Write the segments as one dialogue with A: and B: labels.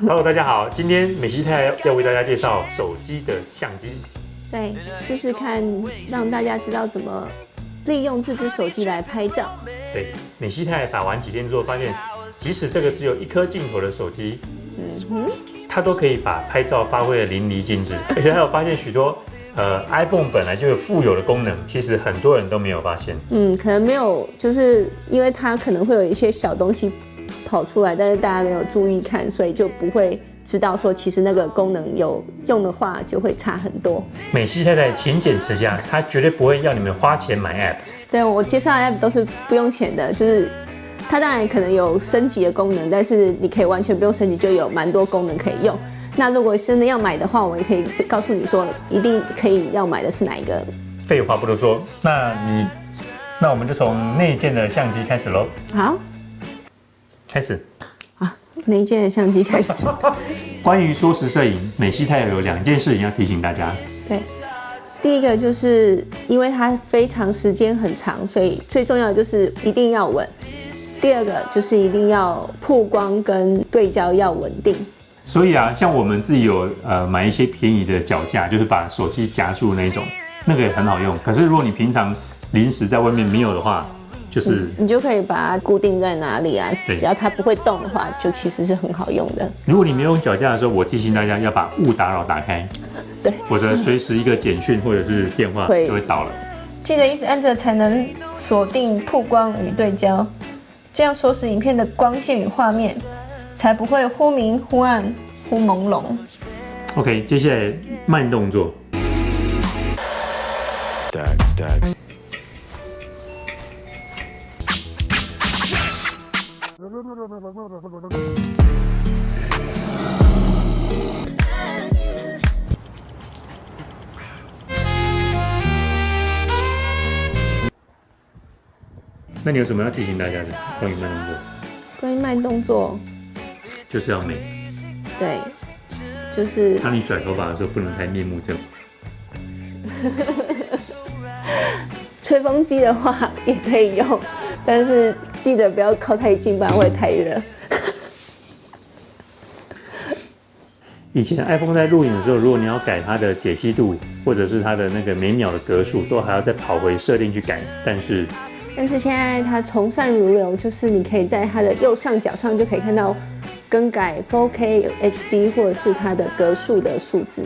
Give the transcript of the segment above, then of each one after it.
A: Hello， 大家好，今天美西太要为大家介绍手机的相机。
B: 对，试试看，让大家知道怎么利用这只手机来拍照。
A: 对，美西太打完几天之后，发现即使这个只有一颗镜头的手机，它都可以把拍照发挥得淋漓尽致，而且还有发现许多iPhone 本来就有富有的功能，其实很多人都没有发现。
B: 可能没有，就是因为它可能会有一些小东西跑出来，但是大家没有注意看，所以就不会知道说其实那个功能有用的话就会差很多。
A: 美西太太勤俭持家，她绝对不会要你们花钱买 App。
B: 对，我介绍的 App 都是不用钱的，就是它当然可能有升级的功能，但是你可以完全不用升级就有蛮多功能可以用。那如果真的要买的话，我也可以告诉你说一定可以要买的是哪一个。
A: 废话不多说，那我们就从内建的相机开始咯。
B: 好，
A: 开始
B: 啊，内建的相机开始。
A: 关于缩时摄影，美西太有2件事情要提醒大家。
B: 对，第一个就是因为它非常时间很长，所以最重要的就是一定要稳。第二个就是一定要曝光跟对焦要稳定。
A: 所以啊，像我们自己有买一些便宜的脚架，就是把手机夹住那种，那个也很好用。可是如果你平常临时在外面没有的话，就是
B: 你就可以把它固定在哪里啊？只要它不会动的话，就其实是很好用的。
A: 如果你没有用脚架的时候，我提醒大家要把勿打扰打开，
B: 对，
A: 否则随时一个简讯或者是电话就会倒了。
B: 记得一直按着才能锁定曝光与对焦，这样缩时影片的光线与画面才不会忽明忽暗忽朦胧。
A: OK， 接下来慢动作。那你有什么要提醒大家的关于慢动作？
B: 关于慢动作，
A: 就是要美。
B: 对，就是
A: 当你甩头发的时候，不能太面目狰
B: 吹风机的话也可以用，但是记得不要靠太近，不然会太热。
A: 以前 iPhone 在录影的时候，如果你要改它的解析度，或者是它的那个每秒的格数，都还要再跑回设定去改。但是
B: 现在它从善如流，就是你可以在它的右上角上就可以看到更改 4K HD 或者是它的格数的数字。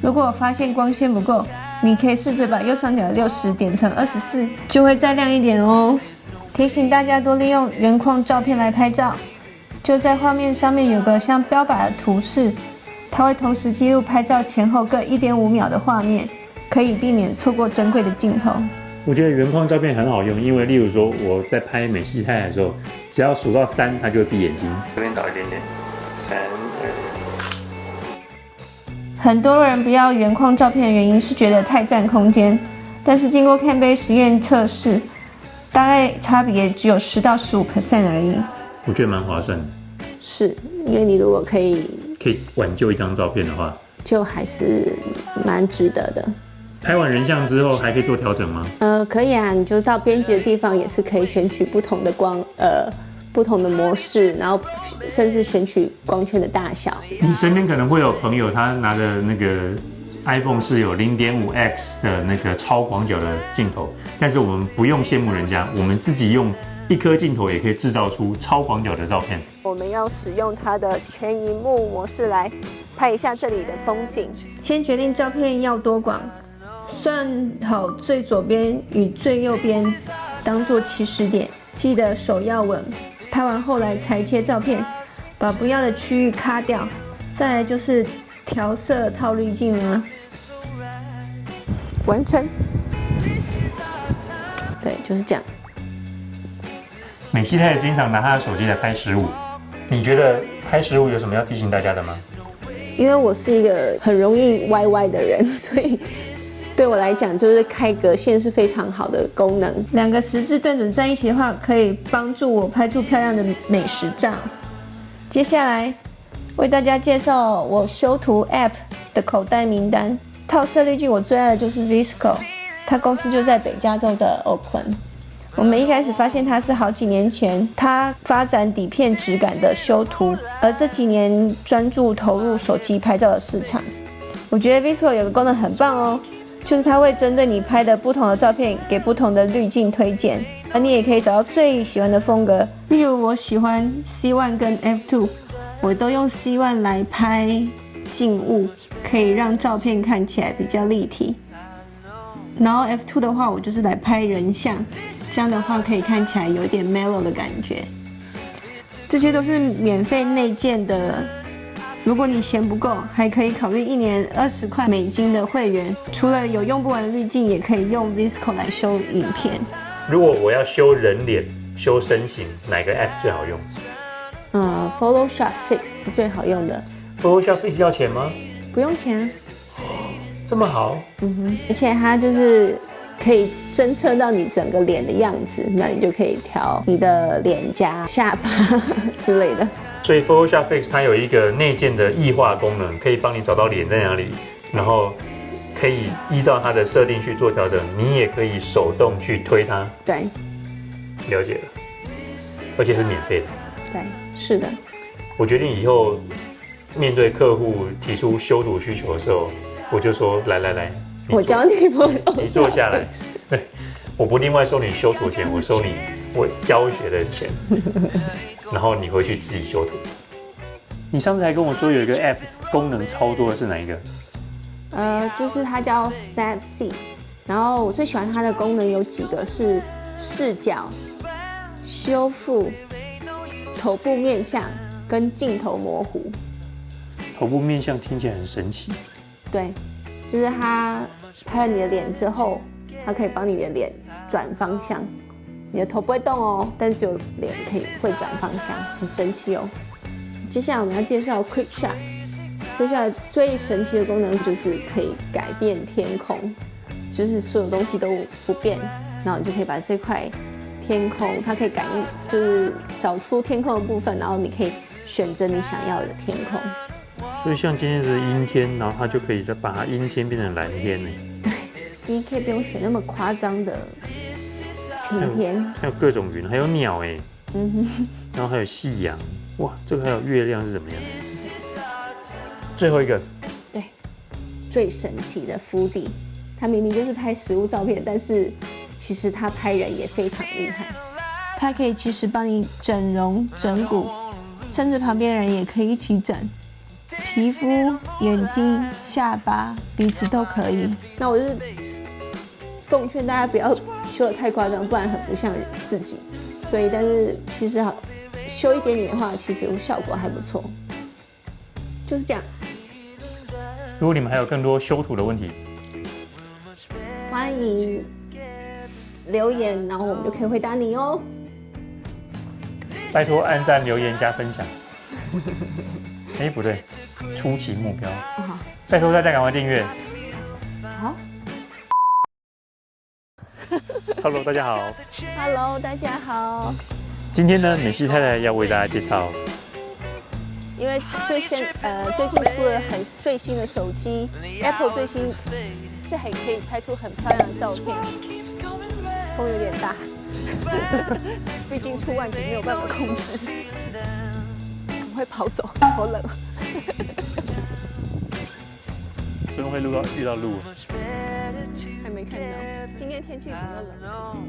B: 如果发现光线不够，你可以试着把右上角60点成24，就会再亮一点哦。提醒大家多利用原框照片来拍照，就在画面上面有个像标靶的图示，它会同时记录拍照前后各 1.5 秒的画面，可以避免错过珍贵的镜头。
A: 我觉得原框照片很好用，因为例如说我在拍美西太太的时候，只要数到3，它就会闭眼睛。这边倒一点点，3、2。
B: 很多人不要原框照片的原因是觉得太占空间，但是经过 Canbase 实验测试，大概差别只有10到15% 而已。
A: 我觉得蛮划算的。
B: 是因为你如果可以
A: 挽救一张照片的话，
B: 就还是蛮值得的。
A: 拍完人像之后还可以做调整吗？
B: 可以啊，你就到编辑的地方也是可以选取不同的不同的模式，然后甚至选取光圈的大小。
A: 你身边可能会有朋友，他拿的那个 iPhone 是有 0.5x 的那个超广角的镜头，但是我们不用羡慕人家，我们自己用一颗镜头也可以制造出超广角的照片。
B: 我们要使用它的全萤幕模式来拍一下这里的风景。先决定照片要多广，算好最左边与最右边当做起始点，记得手要稳。拍完后来裁切照片，把不要的区域卡掉。再来就是调色套滤镜啊，完成。对，就是这样。
A: 美西太太经常拿她的手机来拍实物，你觉得拍实物有什么要提醒大家的吗？
B: 因为我是一个很容易歪歪的人，所以对我来讲，就是开格线是非常好的功能。2个十字对准在一起的话，可以帮助我拍出漂亮的美食照。接下来为大家介绍我修图 App 的口袋名单。套色滤镜我最爱的就是 Visco， 它公司就在北加州的 Oakland。我们一开始发现它是好几年前它发展底片质感的修图，而这几年专注投入手机拍照的市场。我觉得 VSCO 有个功能很棒哦，就是它会针对你拍的不同的照片给不同的滤镜推荐，而你也可以找到最喜欢的风格。例如我喜欢 C1 跟 F2， 我都用 C1 来拍静物，可以让照片看起来比较立体。然后 F2 的话，我就是来拍人像，这样的话可以看起来有一点 mellow 的感觉。这些都是免费内建的，如果你嫌不够，还可以考虑1年20块美金的会员。除了有用不完的滤镜，也可以用 VSCO 来修影片。
A: 如果我要修人脸、修身形，哪个 app 最好用
B: ？Photoshop Fix 是最好用的。
A: Photoshop Fix 要钱吗？
B: 不用钱啊。
A: 这么好？
B: 而且它就是可以侦测到你整个脸的样子，那你就可以调你的脸颊、下巴之类的。
A: 所以 Photoshop Fix 它有一个内建的异化功能，可以帮你找到脸在哪里，然后可以依照它的设定去做调整。你也可以手动去推它。
B: 对，
A: 了解了，而且是免费的。
B: 对，是的。
A: 我决定以后面对客户提出修图需求的时候，我就说来，
B: 我教你
A: 你坐下来。对，我不另外收你修图钱，我收你我教学的钱，然后你回去自己修图。你上次还跟我说有一个 app 功能超多的是哪一个？
B: 就是它叫 Snapseed， 然后我最喜欢它的功能有几个是视角、修复、头部面向跟镜头模糊。
A: 头部面向听起来很神奇。
B: 对，就是它拍了你的脸之后，它可以帮你的脸转方向，你的头不会动哦，但只有脸会转方向，很神奇哦。接下来我们要介绍 Quick Shot。Quick Shot 最神奇的功能就是可以改变天空，就是所有东西都不变，然后你就可以把这块天空，它可以感应，就是找出天空的部分，然后你可以选择你想要的天空。
A: 所以像今天是阴天，然后它就可以再把它阴天变成蓝天呢。
B: 对，你可以不用选那么夸张的晴天。
A: 还有各种云，还有鸟哎，然后还有夕阳，哇，这个还有月亮是怎么样？最后一个，
B: 对，最神奇的FoodD，它明明就是拍食物照片，但是其实它拍人也非常厉害。它可以其实帮你整容、整骨，甚至旁边的人也可以一起整。皮肤、眼睛、下巴、鼻子都可以。那我就是奉劝大家不要修得太夸张，不然很不像自己。所以，但是其实修一点点的话，其实效果还不错。就是这样。
A: 如果你们还有更多修图的问题，
B: 欢迎留言，然后我们就可以回答你哦。
A: 拜托按赞、留言、加分享。不对，初期目标。拜托大家赶快订阅。
B: 好。
A: Hello， 大家好。
B: Hello， 大家好。
A: 今天呢，美西太太要为大家介绍，
B: 因为最近出了最新的手机 ，Apple 最新，这还可以拍出很漂亮的照片。风有点大，毕竟出外景没有办法控制。会跑走，好冷。
A: 所以会遇到路。
B: 还没看到，今天天气比较冷。